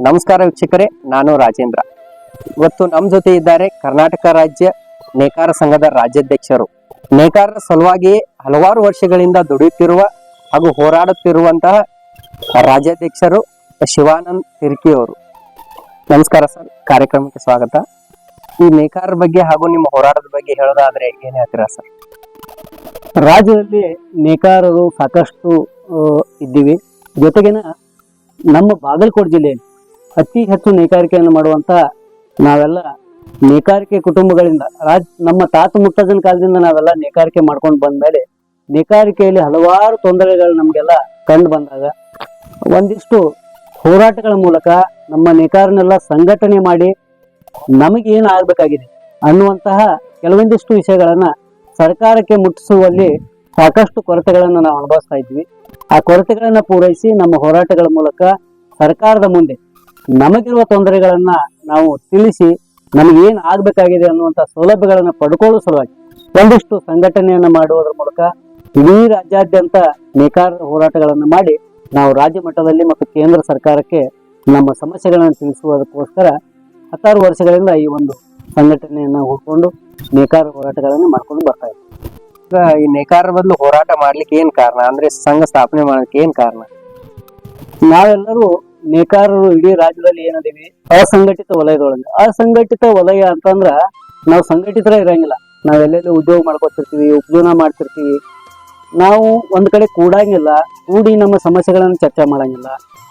ನಮಸ್ಕಾರ ವೀಕ್ಷಕರೇ, ನಾನು ರಾಜೇಂದ್ರ. ಇವತ್ತು ನಮ್ಮ ಜೊತೆ ಇದ್ದಾರೆ ಕರ್ನಾಟಕ ರಾಜ್ಯ ನೇಕಾರ ಸಂಘದ ರಾಜ್ಯಾಧ್ಯಕ್ಷರು. ನೇಕಾರರ ಸಲುವಾಗಿ ಹಲವಾರು ವರ್ಷಗಳಿಂದ ದುಡಿಯುತ್ತಿರುವ ಹಾಗೂ ಹೋರಾಡುತ್ತಿರುವಂತಹ ರಾಜ್ಯಾಧ್ಯಕ್ಷರು ಶಿವಾನಂದ್ ತಿರ್ಕಿ ಅವರು. ನಮಸ್ಕಾರ ಸರ್, ಕಾರ್ಯಕ್ರಮಕ್ಕೆ ಸ್ವಾಗತ. ಈ ನೇಕಾರರ ಬಗ್ಗೆ ಹಾಗೂ ನಿಮ್ಮ ಹೋರಾಟದ ಬಗ್ಗೆ ಹೇಳೋದಾದ್ರೆ ಏನ್ ಹೇಳ್ತೀರಾ ಸರ್? ರಾಜ್ಯದಲ್ಲಿ ನೇಕಾರರು ಸಾಕಷ್ಟು ಇದ್ದೀವಿ. ಜೊತೆಗಿನ ನಮ್ಮ ಬಾಗಲಕೋಟೆ ಜಿಲ್ಲೆಯಲ್ಲಿ ಅತಿ ಹೆಚ್ಚು ನೇಕಾರಿಕೆಯನ್ನು ಮಾಡುವಂತ ನಾವೆಲ್ಲ ನೇಕಾರಿಕೆ ಕುಟುಂಬಗಳಿಂದ ನಮ್ಮ ತಾತ ಮುತ್ತಜ್ಜನ ಕಾಲದಿಂದ ನಾವೆಲ್ಲ ನೇಕಾರಿಕೆ ಮಾಡ್ಕೊಂಡು ಬಂದ್ಮೇಲೆ ನೇಕಾರಿಕೆಯಲ್ಲಿ ಹಲವಾರು ತೊಂದರೆಗಳು ನಮಗೆಲ್ಲ ಕಂಡು ಬಂದಾಗ ಒಂದಿಷ್ಟು ಹೋರಾಟಗಳ ಮೂಲಕ ನಮ್ಮ ನೇಕಾರನೆಲ್ಲ ಸಂಘಟನೆ ಮಾಡಿ ನಮಗೇನು ಆಗ್ಬೇಕಾಗಿದೆ ಅನ್ನುವಂತಹ ಕೆಲವೊಂದಿಷ್ಟು ವಿಷಯಗಳನ್ನ ಸರ್ಕಾರಕ್ಕೆ ಮುಟ್ಟಿಸುವಲ್ಲಿ ಸಾಕಷ್ಟು ಕೊರತೆಗಳನ್ನು ನಾವು ಅನುಭವಿಸ್ತಾ ಇದ್ವಿ. ಆ ಕೊರತೆಗಳನ್ನ ಪೂರೈಸಿ ನಮ್ಮ ಹೋರಾಟಗಳ ಮೂಲಕ ಸರ್ಕಾರದ ಮುಂದೆ ನಮಗಿರುವ ತೊಂದರೆಗಳನ್ನ ನಾವು ತಿಳಿಸಿ ನಮಗೇನ್ ಆಗ್ಬೇಕಾಗಿದೆ ಅನ್ನುವಂತ ಸೌಲಭ್ಯಗಳನ್ನ ಪಡ್ಕೊಳ್ಳೋ ಸಲುವಾಗಿ ಒಂದಿಷ್ಟು ಸಂಘಟನೆಯನ್ನ ಮಾಡುವುದರ ಮೂಲಕ ಇಡೀ ರಾಜ್ಯಾದ್ಯಂತ ನೇಕಾರರ ಹೋರಾಟಗಳನ್ನು ಮಾಡಿ ನಾವು ರಾಜ್ಯ ಮಟ್ಟದಲ್ಲಿ ಮತ್ತು ಕೇಂದ್ರ ಸರ್ಕಾರಕ್ಕೆ ನಮ್ಮ ಸಮಸ್ಯೆಗಳನ್ನು ತಿಳಿಸುವುದಕ್ಕೋಸ್ಕರ 16 ವರ್ಷಗಳಿಂದ ಈ ಒಂದು ಸಂಘಟನೆಯನ್ನ ಹುಡ್ಕೊಂಡು ನೇಕಾರ ಹೋರಾಟಗಳನ್ನು ಮಾಡ್ಕೊಂಡು ಬರ್ತಾ ಇದ್ದೀವಿ. ಈ ನೇಕಾರರ ಬದಲು ಹೋರಾಟ ಮಾಡ್ಲಿಕ್ಕೆ ಏನ್ ಕಾರಣ, ಅಂದ್ರೆ ಸಂಘ ಸ್ಥಾಪನೆ ಮಾಡ್ಲಿಕ್ಕೆ ಏನ್ ಕಾರಣ? ನಾವೆಲ್ಲರೂ ನೇಕಾರರು ಇಡೀ ರಾಜ್ಯದಲ್ಲಿ ಏನದೀವಿ ಅಸಂಘಟಿತ ವಲಯದೊಳಗೆ. ಅಸಂಘಟಿತ ವಲಯ ಅಂತಂದ್ರ ನಾವು ಸಂಘಟಿತರ ಇರಂಗಿಲ್ಲ. ನಾವೆಲ್ಲೆಲ್ಲಿ ಉದ್ಯೋಗ ಮಾಡ್ಕೊತಿರ್ತೀವಿ, ಉಪಜೀವನ ಮಾಡ್ತಿರ್ತೀವಿ. ನಾವು ಒಂದ್ ಕಡೆ ಕೂಡಂಗಿಲ್ಲ, ಕೂಡಿ ನಮ್ಮ ಸಮಸ್ಯೆಗಳನ್ನ ಚರ್ಚೆ ಮಾಡಂಗಿಲ್ಲ.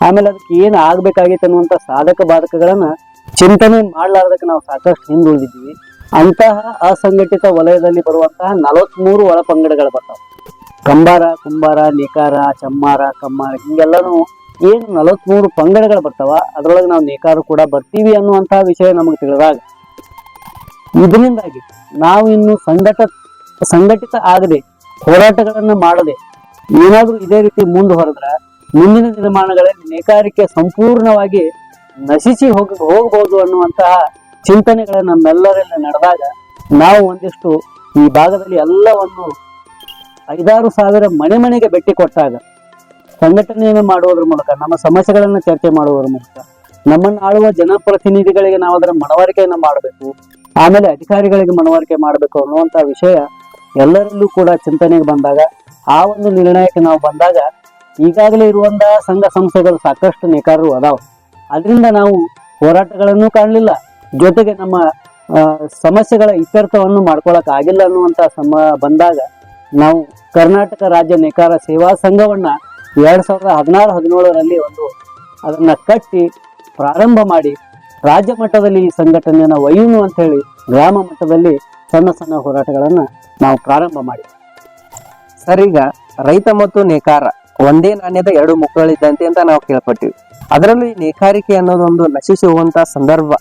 ಆಮೇಲೆ ಅದಕ್ಕೆ ಏನ್ ಆಗ್ಬೇಕಾಗಿತ್ತು ಅನ್ನುವಂತ ಸಾಧಕ ಬಾಧಕಗಳನ್ನ ಚಿಂತನೆ ಮಾಡ್ಲಾರ್ದಕ್ಕೆ ನಾವು ಸಾಕಷ್ಟು ಹಿಂದುಳಿದಿದ್ವಿ. ಅಂತಹ ಅಸಂಘಟಿತ ವಲಯದಲ್ಲಿ ಬರುವಂತಹ 43 ಒಳ ಪಂಗಡಗಳು ಬರ್ತಾವ. ಕಂಬಾರ, ಕುಂಬಾರ, ನೇಕಾರ, ಚಮ್ಮಾರ, ಕಮ್ಮಾರ ಹಿಂಗೆಲ್ಲಾನು ಏನು 43 ಪಂಗಡಗಳು ಬರ್ತಾವ. ಅದ್ರೊಳಗೆ ನಾವು ನೇಕಾರ ಕೂಡ ಬರ್ತೀವಿ ಅನ್ನುವಂತಹ ವಿಷಯ ನಮಗೆ ತಿಳಿದಾಗ ಇದರಿಂದಾಗಿ ನಾವು ಇನ್ನು ಸಂಘಟಿತ ಆಗದೆ ಹೋರಾಟಗಳನ್ನ ಮಾಡದೆ ಏನಾದ್ರೂ ಇದೇ ರೀತಿ ಮುಂದುವರೆದ್ರ ಮುಂದಿನ ದಿನಮಾನಗಳಲ್ಲಿ ನೇಕಾರಿಕೆ ಸಂಪೂರ್ಣವಾಗಿ ನಶಿಸಿ ಹೋಗಬಹುದು ಅನ್ನುವಂತಹ ಚಿಂತನೆಗಳ ನಮ್ಮೆಲ್ಲರಲ್ಲಿ ನಡೆದಾಗ ನಾವು ಒಂದಿಷ್ಟು ಈ ಭಾಗದಲ್ಲಿ ಎಲ್ಲವನ್ನು 5-6 ಸಾವಿರ ಮನೆಗೆ ಭೇಟಿ ಕೊಟ್ಟಾಗ ಸಂಘಟನೆಯನ್ನು ಮಾಡುವುದರ ಮೂಲಕ ನಮ್ಮ ಸಮಸ್ಯೆಗಳನ್ನ ಚರ್ಚೆ ಮಾಡುವುದರ ಮೂಲಕ ನಮ್ಮನ್ನು ಆಳುವ ಜನಪ್ರತಿನಿಧಿಗಳಿಗೆ ನಾವು ಅದರ ಮನವರಿಕೆಯನ್ನು ಮಾಡಬೇಕು, ಆಮೇಲೆ ಅಧಿಕಾರಿಗಳಿಗೆ ಮನವರಿಕೆ ಮಾಡಬೇಕು ಅನ್ನುವಂತ ವಿಷಯ ಎಲ್ಲರಲ್ಲೂ ಕೂಡ ಚಿಂತನೆಗೆ ಬಂದಾಗ ಆ ಒಂದು ನಿರ್ಣಯಕ್ಕೆ ನಾವು ಬಂದಾಗ ಈಗಾಗಲೇ ಇರುವಂತಹ ಸಂಘ ಸಂಸ್ಥೆಗಳು ಸಾಕಷ್ಟು ನೇಕಾರರು ಅದಾವ. ಅದರಿಂದ ನಾವು ಹೋರಾಟಗಳನ್ನು ಕಾಣಲಿಲ್ಲ, ಜೊತೆಗೆ ನಮ್ಮ ಸಮಸ್ಯೆಗಳ ಇತ್ಯರ್ಥವನ್ನು ಮಾಡ್ಕೊಳಕ್ ಆಗಿಲ್ಲ ಅನ್ನುವಂತ ಬಂದಾಗ ನಾವು ಕರ್ನಾಟಕ ರಾಜ್ಯ ನೇಕಾರ ಸೇವಾ ಸಂಘವನ್ನ 2016-17ರಲ್ಲಿ ಅದನ್ನ ಕಟ್ಟಿ ಪ್ರಾರಂಭ ಮಾಡಿ ರಾಜ್ಯ ಮಟ್ಟದಲ್ಲಿ ಈ ಸಂಘಟನೆಯನ್ನ ಒಯ್ಯುನು ಅಂತ ಹೇಳಿ ಗ್ರಾಮ ಮಟ್ಟದಲ್ಲಿ ಸಣ್ಣ ಹೋರಾಟಗಳನ್ನ ನಾವು ಪ್ರಾರಂಭ ಮಾಡಿ. ಸರ್, ಈಗ ರೈತ ಮತ್ತು ನೇಕಾರ ಒಂದೇ ನಾಣ್ಯದ 2 ಮುಖಗಳಿದ್ದಂತೆ ಅಂತ ನಾವು ಕೇಳ್ಪಟ್ಟಿವಿ. ಅದರಲ್ಲೂ ಈ ನೇಕಾರಿಕೆ ಅನ್ನೋದೊಂದು ನಶಿಸಿ ಹೋಗುವಂತ ಸಂದರ್ಭ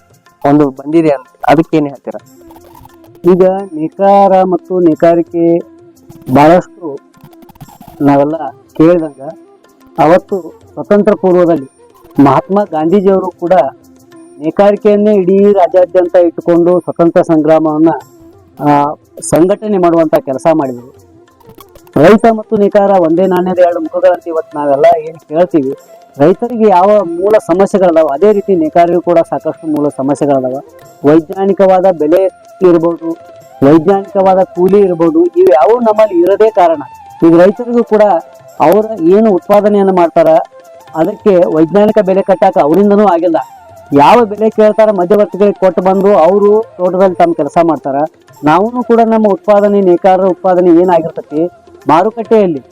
ಒಂದು ಬಂದಿದೆ ಅಂತ ಅದಕ್ಕೇನು ಹೇಳ್ತೀರಾ? ಈಗ ನೇಕಾರ ಮತ್ತು ನೇಕಾರಿಕೆ ಬಹಳಷ್ಟು ನಾವೆಲ್ಲ ಕೇಳಿದಂಗ ಅವತ್ತು ಸ್ವತಂತ್ರ ಪೂರ್ವದಲ್ಲಿ ಮಹಾತ್ಮ ಗಾಂಧೀಜಿಯವರು ಕೂಡ ನೇಕಾರಿಕೆಯನ್ನೇ ಇಡೀ ರಾಜ್ಯಾದ್ಯಂತ ಇಟ್ಟುಕೊಂಡು ಸ್ವತಂತ್ರ ಸಂಗ್ರಾಮವನ್ನ ಸಂಘಟನೆ ಮಾಡುವಂತ ಕೆಲಸ ಮಾಡಿದರು. ರೈತ ಮತ್ತು ನೇಕಾರ ಒಂದೇ ನಾಣ್ಯದ 2 ಮುಖಗಳಂತ ಇವತ್ತು ನಾವೆಲ್ಲ ಏನ್ ಕೇಳ್ತೀವಿ. ರೈತರಿಗೆ ಯಾವ ಮೂಲ ಸಮಸ್ಯೆಗಳದಾವ, ಅದೇ ರೀತಿ ನೇಕಾರರಿಗೂ ಕೂಡ ಸಾಕಷ್ಟು ಮೂಲ ಸಮಸ್ಯೆಗಳದಾವ. ವೈಜ್ಞಾನಿಕವಾದ ಬೆಲೆ ಇರ್ಬೋದು, ವೈಜ್ಞಾನಿಕವಾದ ಕೂಲಿ ಇರ್ಬೋದು, ಇವು ಯಾವ ನಮ್ಮಲ್ಲಿ ಇರೋದೇ ಕಾರಣ ಈಗ ರೈತರಿಗೂ ಕೂಡ ಅವರ ಏನು ಉತ್ಪಾದನೆಯನ್ನು ಮಾಡ್ತಾರ ಅದಕ್ಕೆ ವೈಜ್ಞಾನಿಕ ಬೆಲೆ ಕಟ್ಟಾಕ ಅವರಿಂದನೂ ಆಗಿಲ್ಲ. ಯಾವ ಬೆಲೆ ಕೇಳ್ತಾರ ಮಧ್ಯವರ್ತಿಗಳಿಗೆ ಕೊಟ್ಟು ಬಂದು ಅವರು ತೋಟದಲ್ಲಿ ತಮ್ಮ ಕೆಲಸ ಮಾಡ್ತಾರ. ನಾವು ಕೂಡ ನಮ್ಮ ಉತ್ಪಾದನೆ, ನೇಕಾರರ ಉತ್ಪಾದನೆ ಏನಾಗಿರ್ತತಿ ಮಾರುಕಟ್ಟೆಯಲ್ಲಿ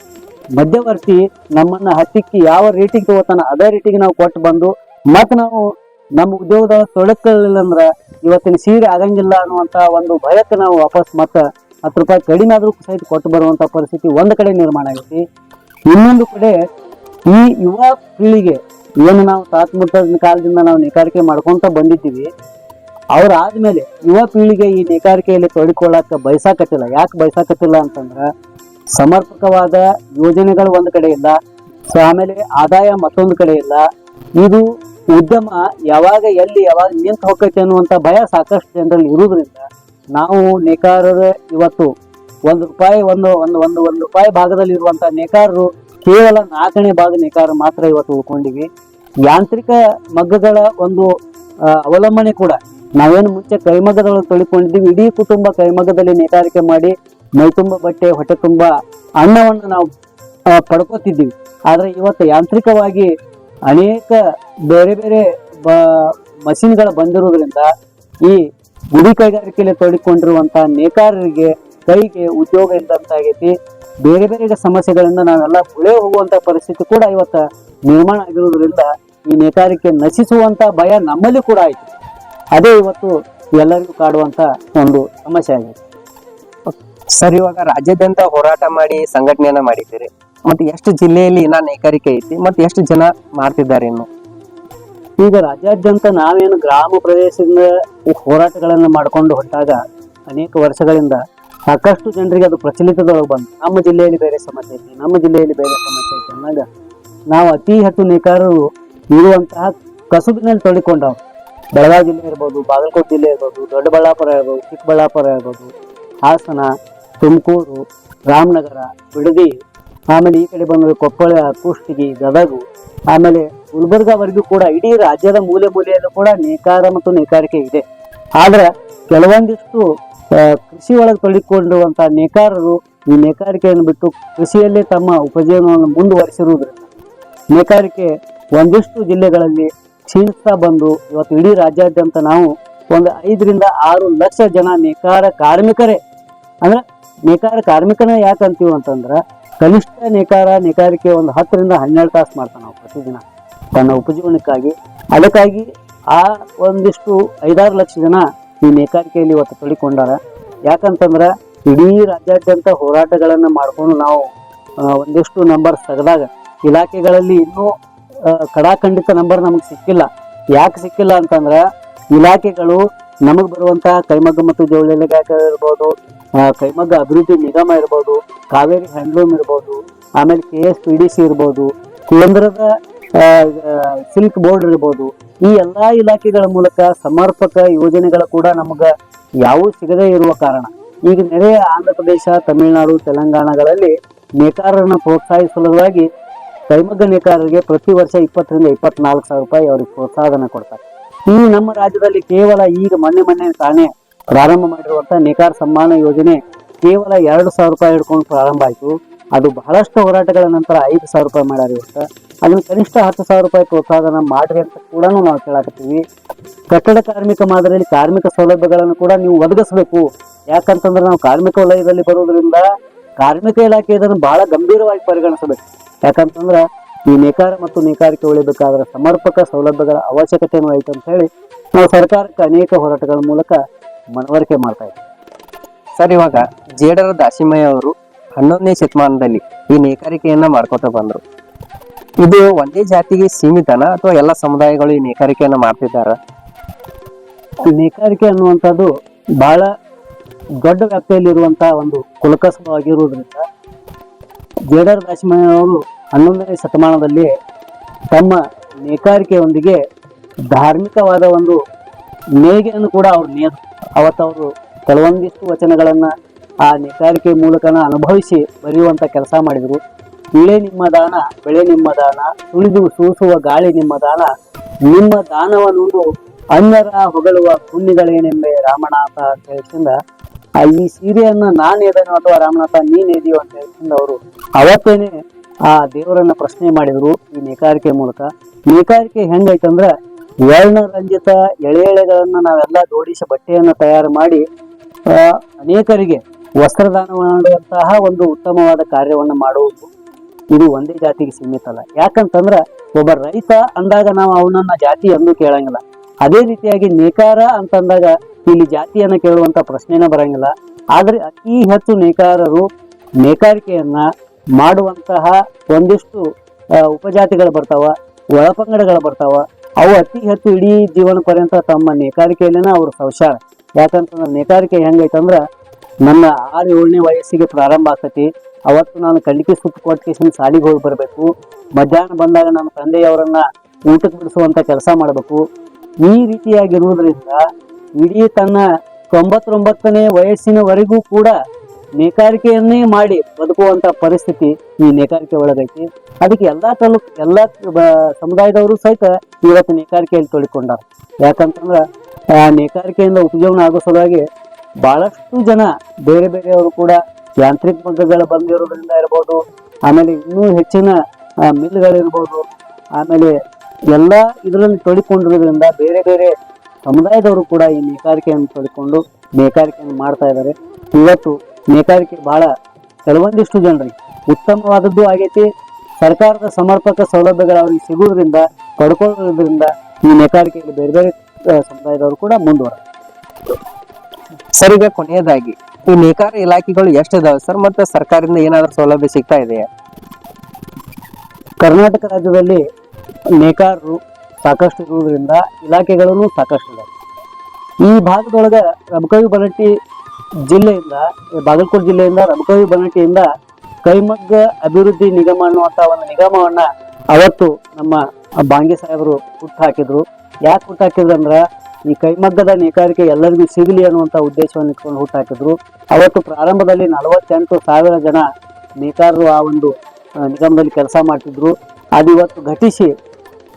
ಮಧ್ಯವರ್ತಿ ನಮ್ಮನ್ನ ಹತ್ತಿಕ್ಕಿ ಯಾವ ರೇಟಿಗೆ ತಗೋತಾನ ಅದೇ ರೇಟಿಗೆ ನಾವು ಕೊಟ್ಟು ಬಂದು ಮತ್ ನಾವು ನಮ್ಮ ಉದ್ಯೋಗದ ತೊಡಕಲಿಲ್ಲ ಅಂದ್ರ ಇವತ್ತಿನ ಸೀರೆ ಆಗಂಗಿಲ್ಲ ಅನ್ನುವಂತ ಒಂದು ಭಯಕ್ಕೆ ನಾವು ವಾಪಸ್ ಮತ್ತ 10 ರೂಪಾಯಿ ಕಡಿಮೆ ಆದ್ರೂ ಸಹಿತ ಕೊಟ್ಟು ಬರುವಂತ ಪರಿಸ್ಥಿತಿ ಒಂದು ಕಡೆ ನಿರ್ಮಾಣ ಆಗೈತಿ. ಇನ್ನೊಂದು ಕಡೆ ಈ ಯುವ ಪೀಳಿಗೆ ಏನು ನಾವು ತಾತ ಮುತ್ತಜ್ಜನ ಕಾಲದಿಂದ ನಾವು ನೇಕಾರಿಕೆ ಮಾಡ್ಕೊಂತ ಬಂದಿದ್ದೀವಿ, ಅವ್ರಾದ್ಮೇಲೆ ಯುವ ಪೀಳಿಗೆ ಈ ನೇಕಾರಿಕೆಯಲ್ಲಿ ತೊಡಗಿಕೊಳ್ಳಾಕ ಬಯಸಾಕತ್ತಿಲ್ಲ. ಯಾಕೆ ಬಯಸಾಕತ್ತಿಲ್ಲ ಅಂತಂದ್ರ ಸಮರ್ಪಕವಾದ ಯೋಜನೆಗಳು ಒಂದು ಕಡೆ ಇಲ್ಲ, ಆಮೇಲೆ ಆದಾಯ ಮತ್ತೊಂದು ಕಡೆ ಇಲ್ಲ. ಇದು ಉದ್ಯಮ ಯಾವಾಗ ನಿಂತು ಹೋಗ್ತೈತೆ ಅನ್ನುವಂತ ಭಯ ಸಾಕಷ್ಟು ಜನರಲ್ಲಿ ಇರುವುದರಿಂದ ನಾವು ನೇಕಾರರು ಇವತ್ತು ₹1 ಭಾಗದಲ್ಲಿ ಇರುವಂತ ನೇಕಾರರು ಕೇವಲ 4ನೇ ಭಾಗ ನೇಕಾರರು ಮಾತ್ರ ಇವತ್ತು ಉಳ್ಕೊಂಡಿವಿ. ಯಾಂತ್ರಿಕ ಮಗ್ಗಗಳ ಒಂದು ಅವಲಂಬನೆ ಕೂಡ ನಾವೇನು ಮುಂಚೆ ಕೈಮಗ್ಗದೊಳಗೆ ತೊಳಿಕೊಂಡಿದ್ದೀವಿ, ಇಡೀ ಕುಟುಂಬ ಕೈಮಗ್ಗದಲ್ಲಿ ನೇಕಾರಿಕೆ ಮಾಡಿ ಮೈ ತುಂಬ ಬಟ್ಟೆ ಹೊಟ್ಟೆ ತುಂಬ ಅನ್ನವನ್ನು ನಾವು ಪಡ್ಕೋತಿದ್ದೀವಿ. ಆದ್ರೆ ಇವತ್ತು ಯಾಂತ್ರಿಕವಾಗಿ ಅನೇಕ ಬೇರೆ ಬೇರೆ ಮಷಿನ್ಗಳು ಬಂದಿರೋದ್ರಿಂದ ಈ ಗುಡಿ ಕೈಗಾರಿಕೆಯಲ್ಲಿ ತೊಡಗಿಕೊಂಡಿರುವಂತ ನೇಕಾರರಿಗೆ ಕೈಗೆ ಉದ್ಯೋಗ ಇಲ್ಲದಂತಾಗೈತಿ. ಬೇರೆ ಬೇರೆ ಸಮಸ್ಯೆಗಳಿಂದ ನಾವೆಲ್ಲ ಗುಳೆ ಹೋಗುವಂತ ಪರಿಸ್ಥಿತಿ ಕೂಡ ಇವತ್ತು ನಿರ್ಮಾಣ ಆಗಿರೋದ್ರಿಂದ ಈ ನೇಕಾರಿಕೆ ನಶಿಸುವಂತ ಭಯ ನಮ್ಮಲ್ಲಿ ಕೂಡ ಆಯ್ತು. ಅದೇ ಇವತ್ತು ಎಲ್ಲರಿಗೂ ಕಾಡುವಂತ ಒಂದು ಸಮಸ್ಯೆ ಆಗಿದೆ. ಸರ್, ಇವಾಗ ರಾಜ್ಯಾದ್ಯಂತ ಹೋರಾಟ ಮಾಡಿ ಸಂಘಟನೆಯನ್ನ ಮಾಡಿದ್ದೀರಿ. ಮತ್ತೆ ಎಷ್ಟು ಜಿಲ್ಲೆಯಲ್ಲಿ ಇನ್ನ ನೇಕಾರಿಕೆ ಐತಿ, ಮತ್ತೆ ಎಷ್ಟು ಜನ ಮಾಡ್ತಿದ್ದಾರೆ ಇನ್ನು? ಈಗ ರಾಜ್ಯಾದ್ಯಂತ ನಾವೇನು ಗ್ರಾಮ ಪ್ರದೇಶದಿಂದ ಈ ಹೋರಾಟಗಳನ್ನ ಮಾಡ್ಕೊಂಡು ಹೊಟ್ಟಾಗ ಅನೇಕ ವರ್ಷಗಳಿಂದ ಸಾಕಷ್ಟು ಜನರಿಗೆ ಅದು ಪ್ರಚಲಿತದೊಳಗೆ ಬಂತು. ನಮ್ಮ ಜಿಲ್ಲೆಯಲ್ಲಿ ಬೇರೆ ಸಮಸ್ಯೆ ಐತಿ, ನಮ್ಮ ಜಿಲ್ಲೆಯಲ್ಲಿ ಬೇರೆ ಸಮಸ್ಯೆ ಐತಿ ಅಂದಾಗ ನಾವು ಅತಿ ಹೆಚ್ಚು ನೇಕಾರರು ಇರುವಂತಹ ಕಸುಬಿನಲ್ಲಿ ತೊಳಿಕೊಂಡವು. ಬೆಳಗಾವಿ ಜಿಲ್ಲೆ ಇರ್ಬೋದು, ಬಾಗಲಕೋಟೆ ಜಿಲ್ಲೆ ಇರ್ಬೋದು, ದೊಡ್ಡಬಳ್ಳಾಪುರ ಇರ್ಬೋದು, ಚಿಕ್ಕಬಳ್ಳಾಪುರ ಇರ್ಬೋದು, ಹಾಸನ, ತುಮಕೂರು, ರಾಮನಗರ, ಬಿಡದಿ, ಆಮೇಲೆ ಈ ಕಡೆ ಬಂದ ಕೊಪ್ಪಳ, ಕುಷ್ಟಗಿ, ಗದಗು, ಆಮೇಲೆ ಗುಲ್ಬರ್ಗಾವರೆಗೂ ಕೂಡ ಇಡೀ ರಾಜ್ಯದ ಮೂಲೆ ಮೂಲೆಯಲ್ಲೂ ಕೂಡ ನೇಕಾರ ಮತ್ತು ನೇಕಾರಿಕೆ ಇದೆ. ಆದ್ರೆ ಕೆಲವೊಂದಿಷ್ಟು ಕೃಷಿ ಒಳಗೆ ತೊಡಗಿಕೊಂಡಿರುವಂತಹ ನೇಕಾರರು ಈ ನೇಕಾರಿಕೆಯನ್ನು ಬಿಟ್ಟು ಕೃಷಿಯಲ್ಲೇ ತಮ್ಮ ಉಪಜೀವನವನ್ನು ಮುಂದುವರಿಸಿರುವುದರಿಂದ ನೇಕಾರಿಕೆ ಒಂದಿಷ್ಟು ಜಿಲ್ಲೆಗಳಲ್ಲಿ ಕ್ಷೀಣಿಸ್ತಾ ಬಂದು ಇವತ್ತು ಇಡೀ ರಾಜ್ಯಾದ್ಯಂತ ನಾವು ಒಂದು 5 ರಿಂದ 6 ಲಕ್ಷ ಜನ ನೇಕಾರ ಕಾರ್ಮಿಕರೇ. ಅಂದ್ರೆ ನೇಕಾರ ಕಾರ್ಮಿಕನ ಯಾಕೆ ಅಂತೀವಿ ಅಂತಂದ್ರ ಕನಿಷ್ಠ ನೇಕಾರಿಕೆ ಒಂದು 10 ರಿಂದ 12 ತಾಸು ಮಾಡ್ತಾನೆ ನಾವು ಪ್ರತಿದಿನ ತನ್ನ ಉಪಜೀವನಕ್ಕಾಗಿ. ಅದಕ್ಕಾಗಿ ಆ ಒಂದಿಷ್ಟು 5-6 ಲಕ್ಷ ಜನ ಈ ನೇಕಾರಿಕೆಯಲ್ಲಿ ಇವತ್ತು ತೊಡಗಿಕೊಂಡಾರ. ಯಾಕಂತಂದ್ರ ಇಡೀ ರಾಜ್ಯಾದ್ಯಂತ ಹೋರಾಟಗಳನ್ನ ಮಾಡ್ಕೊಂಡು ನಾವು ಒಂದಿಷ್ಟು ನಂಬರ್ ತೆಗೆದಾಗ ಇಲಾಖೆಗಳಲ್ಲಿ ಇನ್ನೂ ಕಡಾಖಂಡಿತ ನಂಬರ್ ನಮಗೆ ಸಿಕ್ಕಿಲ್ಲ. ಯಾಕೆ ಸಿಕ್ಕಿಲ್ಲ ಅಂತಂದ್ರ ಇಲಾಖೆಗಳು ನಮಗ್ ಬರುವಂತಹ ಕೈಮಗ್ಗ ಮತ್ತು ಜವಳಿ ಇಲಾಖೆ ಇರ್ಬೋದು, ಕೈಮಗ್ಗ ಅಭಿವೃದ್ಧಿ ನಿಗಮ ಇರ್ಬೋದು, ಕಾವೇರಿ ಹ್ಯಾಂಡ್ಲೂಮ್ ಇರ್ಬೋದು, ಆಮೇಲೆ KSPDC ಇರ್ಬೋದು, ಕೇಂದ್ರದ ಸಿಲ್ಕ್ ಬೋರ್ಡ್ ಇರ್ಬೋದು, ಈ ಎಲ್ಲಾ ಇಲಾಖೆಗಳ ಮೂಲಕ ಸಮರ್ಪಕ ಯೋಜನೆಗಳು ಕೂಡ ನಮಗ ಯಾವೂ ಸಿಗದೇ ಇರುವ ಕಾರಣ ಈಗ ನೆರೆಯ ಆಂಧ್ರ ಪ್ರದೇಶ, ತಮಿಳುನಾಡು, ತೆಲಂಗಾಣಗಳಲ್ಲಿ ನೇಕಾರರನ್ನ ಪ್ರೋತ್ಸಾಹಿಸಲುವಾಗಿ ಕೈಮಗ್ಗ ನೇಕಾರರಿಗೆ ಪ್ರತಿ ವರ್ಷ 20 ರಿಂದ 24 ಸಾವಿರ ರೂಪಾಯಿ ಅವ್ರಿಗೆ ಪ್ರೋತ್ಸಾಹನ ಕೊಡ್ತಾರೆ. ಈ ನಮ್ಮ ರಾಜ್ಯದಲ್ಲಿ ಕೇವಲ ಈಗ ಮೊನ್ನೆ ತಾನೇ ಪ್ರಾರಂಭ ಮಾಡಿರುವಂತ ನೇಕಾರ ಸಮ್ಮಾನ ಯೋಜನೆ ಕೇವಲ 2 ಸಾವಿರ ರೂಪಾಯಿ ಹಿಡ್ಕೊಂಡು ಪ್ರಾರಂಭ ಆಯ್ತು. ಅದು ಬಹಳಷ್ಟು ಹೋರಾಟಗಳ ನಂತರ 5 ಸಾವಿರ ರೂಪಾಯಿ ಮಾಡ್ಯಾರ. ಇವತ್ತು ಅದನ್ನ ಕನಿಷ್ಠ 10 ಸಾವಿರ ರೂಪಾಯಿ ಪ್ರೋತ್ಸಾಹನ ಮಾಡ್ರಿ ಅಂತ ಕೂಡ ನಾವು ಕೇಳಾಕತ್ತೀವಿ. ಕಟ್ಟಡ ಕಾರ್ಮಿಕ ಮಾದರಿಯಲ್ಲಿ ಕಾರ್ಮಿಕ ಸೌಲಭ್ಯಗಳನ್ನು ಕೂಡ ನೀವು ಒದಗಿಸಬೇಕು. ಯಾಕಂತಂದ್ರೆ ನಾವು ಕಾರ್ಮಿಕ ವಲಯದಲ್ಲಿ ಬರೋದ್ರಿಂದ ಕಾರ್ಮಿಕ ಇಲಾಖೆ ಇದನ್ನು ಬಹಳ ಗಂಭೀರವಾಗಿ ಪರಿಗಣಿಸಬೇಕು. ಯಾಕಂತಂದ್ರ ಈ ನೇಕಾರ ಮತ್ತು ನೇಕಾರಿಕೆ ಉಳಿಬೇಕಾದ್ರೆ ಸಮರ್ಪಕ ಸೌಲಭ್ಯಗಳ ಅವಶ್ಯಕತೆನೂ ಐತೆ ಅಂತ ಹೇಳಿ ನಾವು ಸರ್ಕಾರಕ್ಕೆ ಅನೇಕ ಹೋರಾಟಗಳ ಮೂಲಕ ಮನವರಿಕೆ ಮಾಡ್ತಾ ಇದ್ದೀವಿ. ಸರ್, ಇವಾಗ ಜೇಡರ ದಾಸಿಮಯ್ಯ ಅವರು 11ನೇ ಶತಮಾನದಲ್ಲಿ ಈ ನೇಕಾರಿಕೆಯನ್ನ ಮಾಡ್ಕೊತ ಬಂದ್ರು. ಇದು ಒಂದೇ ಜಾತಿಗೆ ಸೀಮಿತನ ಅಥವಾ ಎಲ್ಲ ಸಮುದಾಯಗಳು ಈ ನೇಕಾರಿಕೆಯನ್ನ ಮಾಡ್ತಿದ್ದಾರ? ನೇಕಾರಿಕೆ ಅನ್ನುವಂಥದ್ದು ಬಹಳ ದೊಡ್ಡ ವ್ಯಾಪ್ತಿಯಲ್ಲಿರುವಂತಹ ಒಂದು ಕುಲಕಸಬವಾಗಿರುವುದರಿಂದ ಜೇಡರ ದಾಸಿಮಯ್ಯ ಅವರು 11ನೇ ಶತಮಾನದಲ್ಲಿ ತಮ್ಮ ನೇಕಾರಿಕೆಯೊಂದಿಗೆ ಧಾರ್ಮಿಕವಾದ ಒಂದು ನೇಯ್ಗೆಯನ್ನು ಕೂಡ ಅವ್ರು ಅವತ್ತವರು ಕೆಲವೊಂದಿಷ್ಟು ವಚನಗಳನ್ನ ಆ ನೇಕಾರಿಕೆ ಮೂಲಕನ ಅನುಭವಿಸಿ ಬರೆಯುವಂತ ಕೆಲಸ ಮಾಡಿದ್ರು. ಇಳೆ ನಿಮ್ಮ ದಾನ, ಬೆಳೆ ನಿಮ್ಮ ದಾನ, ತುಳಿದು ಸೂಸುವ ಗಾಳಿ ನಿಮ್ಮ ದಾನ, ನಿಮ್ಮ ದಾನವನ್ನುಂಡು ಅನ್ಯರ ಹೊಗಳುವ ಪುಣ್ಯಗಳೇನೆಂಬೆ ರಾಮನಾಥ ಅಂತ ಹೇಳಿಸಿಂದ ಈ ಸೀರೆಯನ್ನ ನಾನ್ ಎದನು ಅಥವಾ ರಾಮನಾಥ ನೀನ್ ಎದಿಯೋ ಅಂತ ಹೇಳಿಸಿಂದ ಅವರು ಅವತ್ತೇನೆ ಆ ದೇವರನ್ನ ಪ್ರಶ್ನೆ ಮಾಡಿದ್ರು ಈ ನೇಕಾರಿಕೆ ಮೂಲಕ. ನೇಕಾರಿಕೆ ಹೆಂಗೈತಂದ್ರ ವರ್ಣರಂಜಿತ ಎಳೆಗಳನ್ನ ನಾವೆಲ್ಲ ಜೋಡಿಸಿ ಬಟ್ಟೆಯನ್ನು ತಯಾರು ಮಾಡಿ ಅನೇಕರಿಗೆ ವಸ್ತ್ರದಾನ ಮಾಡುವಂತಹ ಒಂದು ಉತ್ತಮವಾದ ಕಾರ್ಯವನ್ನು ಮಾಡುವುದು ಇದು ಒಂದೇ ಜಾತಿಗೆ ಸೀಮಿತ ಅಲ್ಲ. ಯಾಕಂತಂದ್ರ ಒಬ್ಬ ರೈತ ಅಂದಾಗ ನಾವು ಅವನನ್ನ ಜಾತಿ ಎಂದು ಕೇಳಂಗಿಲ್ಲ. ಅದೇ ರೀತಿಯಾಗಿ ನೇಕಾರ ಅಂತಂದಾಗ ಇಲ್ಲಿ ಜಾತಿಯನ್ನ ಕೇಳುವಂತ ಪ್ರಶ್ನೆನ ಬರಂಗಿಲ್ಲ. ಆದ್ರೆ ಅತಿ ಹೆಚ್ಚು ನೇಕಾರರು ನೇಕಾರಿಕೆಯನ್ನ ಮಾಡುವಂತಹ ಒಂದಿಷ್ಟು ಉಪಜಾತಿಗಳು ಬರ್ತಾವ, ಒಳಪಂಗಡಗಳು ಬರ್ತಾವ. ಅವು ಅತಿ ಹೆಚ್ಚು ಇಡೀ ಜೀವನ ಪರ್ಯಂತ ತಮ್ಮ ನೇಕಾರಿಕೆಯಲ್ಲೇನ ಅವ್ರು ಸಂಸಾರ. ಯಾಕಂತಂದ್ರೆ ನೇಕಾರಿಕೆ ಹೆಂಗೈತಂದ್ರ ನನ್ನ 6-7ನೇ ವಯಸ್ಸಿಗೆ ಪ್ರಾರಂಭ ಆಗ್ತೈತಿ. ಅವತ್ತು ನಾನು ಕಲಿಕೆ ಸುತ್ತು ಕೊಟ್ಟು ಶಾಲಿಗೆ ಹೋಗಿ ಬರಬೇಕು. ಮಧ್ಯಾಹ್ನ ಬಂದಾಗ ನಮ್ಮ ತಂದೆಯವರನ್ನ ಊಟಕ್ಕೆ ಬಿಡಿಸುವಂತ ಕೆಲಸ ಮಾಡಬೇಕು. ಈ ರೀತಿಯಾಗಿರುವುದರಿಂದ ಇಡೀ ತನ್ನ 99ನೇ ವಯಸ್ಸಿನವರೆಗೂ ಕೂಡ ನೇಕಾರಿಕೆಯನ್ನೇ ಮಾಡಿ ಬದುಕುವಂತ ಪರಿಸ್ಥಿತಿ ಈ ನೇಕಾರಿಕೆ ಒಳಗೈತಿ. ಅದಕ್ಕೆ ಎಲ್ಲಾ ಸಮುದಾಯದವರು ಸಹಿತ ಇವತ್ತು ನೇಕಾರಿಕೆಯಲ್ಲಿ ತೊಡಕೊಂಡಾರ. ಯಾಕಂತಂದ್ರ ಆ ನೇಕಾರಿಕೆಯಿಂದ ಉಪಜೀವನ ಆಗೋ ಸಲುವಾಗಿ ಬಹಳಷ್ಟು ಜನ ಬೇರೆ ಬೇರೆಯವರು ಕೂಡ ಯಾಂತ್ರಿಕ ಮಗ್ಗಗಳು ಬಂದಿರೋದ್ರಿಂದ ಇರ್ಬೋದು, ಆಮೇಲೆ ಇನ್ನೂ ಹೆಚ್ಚಿನ ಮಿಲ್ಗಳಿರ್ಬೋದು, ಆಮೇಲೆ ಎಲ್ಲಾ ಇದರಲ್ಲಿ ತೊಡಿಕೊಂಡಿರೋದ್ರಿಂದ ಬೇರೆ ಬೇರೆ ಸಮುದಾಯದವರು ಕೂಡ ಈ ನೇಕಾರಿಕೆಯನ್ನು ತೊಡಿಕೊಂಡು ನೇಕಾರಿಕೆಯನ್ನು ಮಾಡ್ತಾ ಇದ್ದಾರೆ. ಇವತ್ತು ನೇಕಾರಿಕೆ ಬಹಳ ಕೆಲವೊಂದಿಷ್ಟು ಜನರಿಗೆ ಉತ್ತಮವಾದದ್ದು ಆಗೈತಿ. ಸರ್ಕಾರದ ಸಮರ್ಪಕ ಸೌಲಭ್ಯಗಳು ಅವ್ರಿಗೆ ಸಿಗುವುದರಿಂದ ಪಡ್ಕೊಳ್ಳೋದ್ರಿಂದ ಈ ನೇಕಾರಿಕೆಯಲ್ಲಿ ಬೇರೆ ಬೇರೆ ಸಮುದಾಯದವರು ಕೂಡ ಮುಂದುವರ. ಸರ್, ಈಗ ಕೊನೆಯದಾಗಿ ಈ ನೇಕಾರ ಇಲಾಖೆಗಳು ಎಷ್ಟು ಇದಾವೆ ಸರ್, ಮತ್ತೆ ಸರ್ಕಾರದಿಂದ ಏನಾದ್ರೂ ಸೌಲಭ್ಯ ಸಿಗ್ತಾ ಇದೆಯಾ? ಕರ್ನಾಟಕ ರಾಜ್ಯದಲ್ಲಿ ನೇಕಾರರು ಸಾಕಷ್ಟು ಇರುವುದರಿಂದ ಇಲಾಖೆಗಳನ್ನು ಸಾಕಷ್ಟು ಇದಾವೆ. ಈ ಭಾಗದೊಳಗ ರಬಕವಿ ಬನಟ್ಟಿ ಜಿಲ್ಲೆಯಿಂದ, ಬಾಗಲಕೋಟೆ ಜಿಲ್ಲೆಯಿಂದ ರಬಕವಿ ಬನಟ್ಟಿಯಿಂದ ಕೈಮಗ್ಗ ಅಭಿವೃದ್ಧಿ ನಿಗಮ ಅನ್ನುವಂತ ಒಂದು ನಿಗಮವನ್ನ ಅವತ್ತು ನಮ್ಮ ಬಾಂಗೆ ಸಾಹೇಬರು ಹುಟ್ಟಾಕಿದ್ರು. ಯಾಕೆ ಹುಟ್ಟಾಕಿದ್ರು ಅಂದ್ರ ಈ ಕೈಮಗ್ಗದ ನೇಕಾರಿಕೆ ಎಲ್ಲರಿಗೂ ಸಿಗಲಿ ಅನ್ನುವಂತ ಉದ್ದೇಶವನ್ನು ಇಟ್ಕೊಂಡು ಹುಟ್ಟಾಕಿದ್ರು. ಅವತ್ತು ಪ್ರಾರಂಭದಲ್ಲಿ 48,000 ಜನ ನೇಕಾರರು ಆ ಒಂದು ನಿಗಮದಲ್ಲಿ ಕೆಲಸ ಮಾಡ್ತಿದ್ರು. ಅದು ಇವತ್ತು ಘಟಿಸಿ,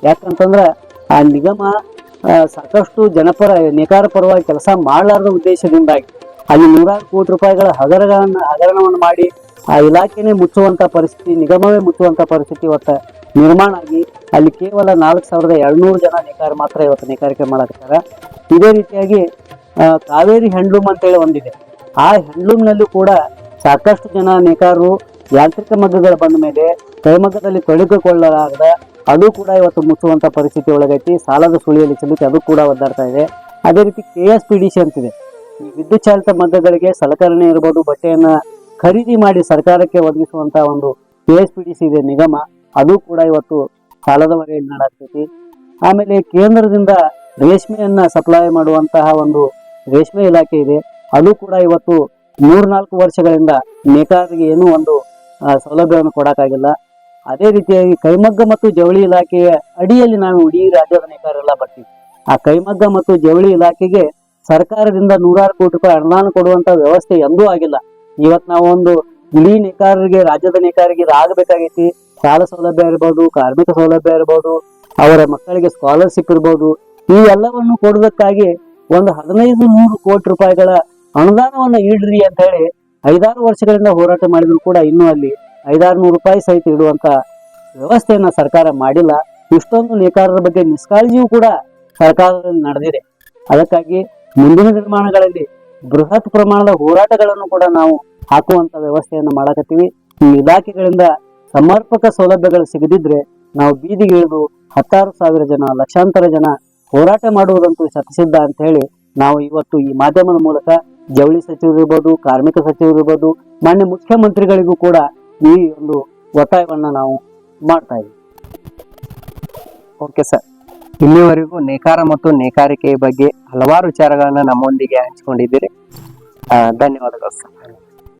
ಯಾಕಂತಂದ್ರ ಆ ನಿಗಮ ಸಾಕಷ್ಟು ಜನಪರ ನೇಕಾರ ಪರವಾಗಿ ಕೆಲಸ ಮಾಡಲಾರದ ಉದ್ದೇಶದಿಂದಾಗಿ ಅಲ್ಲಿ 100 ಕೋಟಿ ರೂಪಾಯಿಗಳ ಹಗರಣವನ್ನು ಮಾಡಿ ಆ ಇಲಾಖೆನೇ ಮುಚ್ಚುವಂತ ಪರಿಸ್ಥಿತಿ, ನಿಗಮವೇ ಮುಚ್ಚುವಂತ ಪರಿಸ್ಥಿತಿ ಇವತ್ತು ನಿರ್ಮಾಣ ಆಗಿ ಅಲ್ಲಿ ಕೇವಲ 4,200 ಜನ ನೇಕಾರ ಮಾತ್ರ ಇವತ್ತು ನೇಕಾರಿಕೆ ಮಾಡಕತ್ತಾರ. ಇದೇ ರೀತಿಯಾಗಿ ಕಾವೇರಿ ಹ್ಯಾಂಡ್ಲೂಮ್ ಅಂತೇಳಿ ಒಂದಿದೆ. ಆ ಹ್ಯಾಂಡ್ಲೂಮ್ನಲ್ಲೂ ಕೂಡ ಸಾಕಷ್ಟು ಜನ ನೇಕಾರರು ಯಾಂತ್ರಿಕ ಮಗ್ಗಗಳು ಬಂದ ಮೇಲೆ ಕೈಮಗ್ಗದಲ್ಲಿ ತೊಡಗಿಕೊಳ್ಳಲಾರದ ಅದು ಕೂಡ ಇವತ್ತು ಮುಚ್ಚುವಂತ ಪರಿಸ್ಥಿತಿ ಒಳಗೈತಿ. ಸಾಲದ ಸುಳಿಯಲ್ಲಿ ಸಿಲುಕಿ ಅದು ಕೂಡ ಒದ್ದಾಡ್ತಾ ಇದೆ. ಅದೇ ರೀತಿ KSPDC ಅಂತಿದೆ. ಈ ವಿದ್ಯುತ್ ಚಾಲಿತ ಮಗ್ಗಗಳಿಗೆ ಸಲಕರಣೆ ಇರ್ಬೋದು, ಬಟ್ಟೆಯನ್ನ ಖರೀದಿ ಮಾಡಿ ಸರ್ಕಾರಕ್ಕೆ ಒದಗಿಸುವಂತ ಒಂದು KSPDC ಇದೆ ನಿಗಮ, ಅದು ಕೂಡ ಇವತ್ತು ಸಾಲದ ಹೊರೆಯಲ್ಲಿ ನಡಾಗ್ತೈತಿ. ಆಮೇಲೆ ಕೇಂದ್ರದಿಂದ ರೇಷ್ಮೆಯನ್ನ ಸಪ್ಲೈ ಮಾಡುವಂತಹ ಒಂದು ರೇಷ್ಮೆ ಇಲಾಖೆ ಇದೆ, ಅದು ಕೂಡ ಇವತ್ತು 3-4 ವರ್ಷಗಳಿಂದ ನೇಕಾರರಿಗೆ ಏನೂ ಒಂದು ಸೌಲಭ್ಯವನ್ನು ಕೊಡಕ್ಕಾಗಿಲ್ಲ. ಅದೇ ರೀತಿಯಾಗಿ ಕೈಮಗ್ಗ ಮತ್ತು ಜವಳಿ ಇಲಾಖೆಯ ಅಡಿಯಲ್ಲಿ ನಾವು ಇಡೀ ರಾಜ್ಯದ ನೇಕಾರರೆಲ್ಲ ಬರ್ತೀವಿ. ಆ ಕೈಮಗ್ಗ ಮತ್ತು ಜವಳಿ ಇಲಾಖೆಗೆ ಸರ್ಕಾರದಿಂದ 100 ಕೋಟಿ ರೂಪಾಯಿ ಅನುದಾನ ಕೊಡುವಂತ ವ್ಯವಸ್ಥೆ ಎಂದೂ ಆಗಿಲ್ಲ. ಇವತ್ತು ನಾವು ಒಂದು ಇಡೀ ನೇಕಾರರಿಗೆ, ರಾಜ್ಯದ ನೇಕಾರರಿಗೆ ಆಗಬೇಕಾಗೈತಿ. ಸಾಲ ಸೌಲಭ್ಯ ಇರ್ಬೋದು, ಕಾರ್ಮಿಕ ಸೌಲಭ್ಯ ಇರ್ಬೋದು, ಅವರ ಮಕ್ಕಳಿಗೆ ಸ್ಕಾಲರ್ಶಿಪ್ ಇರ್ಬೋದು, ಈ ಎಲ್ಲವನ್ನು ಕೊಡುವುದಕ್ಕಾಗಿ ಒಂದು 1500 ಕೋಟಿ ರೂಪಾಯಿಗಳ ಅನುದಾನವನ್ನ ಇಡ್ರಿ ಅಂತ ಹೇಳಿ 5-6 ವರ್ಷಗಳಿಂದ ಹೋರಾಟ ಮಾಡಿದ್ರು ಕೂಡ ಇನ್ನೂ ಅಲ್ಲಿ 500-600 ರೂಪಾಯಿ ಸಹಿತ ಇಡುವಂತ ವ್ಯವಸ್ಥೆಯನ್ನ ಸರ್ಕಾರ ಮಾಡಿಲ್ಲ. ಇಷ್ಟೊಂದು ನೇಕಾರರ ಬಗ್ಗೆ ನಿಷ್ಕಾಳಜಿಯೂ ಕೂಡ ಸರ್ಕಾರದಲ್ಲಿ ನಡೆದಿದೆ. ಅದಕ್ಕಾಗಿ ಮುಂದಿನ ನಿರ್ಮಾಣಗಳಲ್ಲಿ ಬೃಹತ್ ಪ್ರಮಾಣದ ಹೋರಾಟಗಳನ್ನು ಕೂಡ ನಾವು ಹಾಕುವಂತ ವ್ಯವಸ್ಥೆಯನ್ನು ಮಾಡಕತ್ತೀವಿ. ಈ ಇಲಾಖೆಗಳಿಂದ ಸಮರ್ಪಕ ಸೌಲಭ್ಯಗಳು ಸಿಗದಿದ್ರೆ ನಾವು ಬೀದಿಗೆ ಇಳಿದು 16,000 ಜನ, ಲಕ್ಷಾಂತರ ಜನ ಹೋರಾಟ ಮಾಡುವುದಂತೂ ಶತಸಿದ್ಧ ಅಂತ ಹೇಳಿ ನಾವು ಇವತ್ತು ಈ ಮಾಧ್ಯಮದ ಮೂಲಕ ಜವಳಿ ಸಚಿವರು ಇರ್ಬೋದು, ಕಾರ್ಮಿಕ ಸಚಿವರು ಇರ್ಬೋದು, ಮಾನ್ಯ ಮುಖ್ಯಮಂತ್ರಿಗಳಿಗೂ ಕೂಡ ಈ ಒಂದು ಒತ್ತಾಯವನ್ನ ನಾವು ಮಾಡ್ತಾ ಇದ್ದೀವಿ. ಓಕೆ ಸರ್, ಇಲ್ಲಿವರೆಗೂ ನೇಕಾರ ಮತ್ತು ನೇಕಾರಿಕೆಯ ಬಗ್ಗೆ ಹಲವಾರು ವಿಚಾರಗಳನ್ನ ನಮ್ಮೊಂದಿಗೆ ಹಂಚಿಕೊಂಡಿದ್ದೀರಿ. ಧನ್ಯವಾದಗಳು ಸರ್.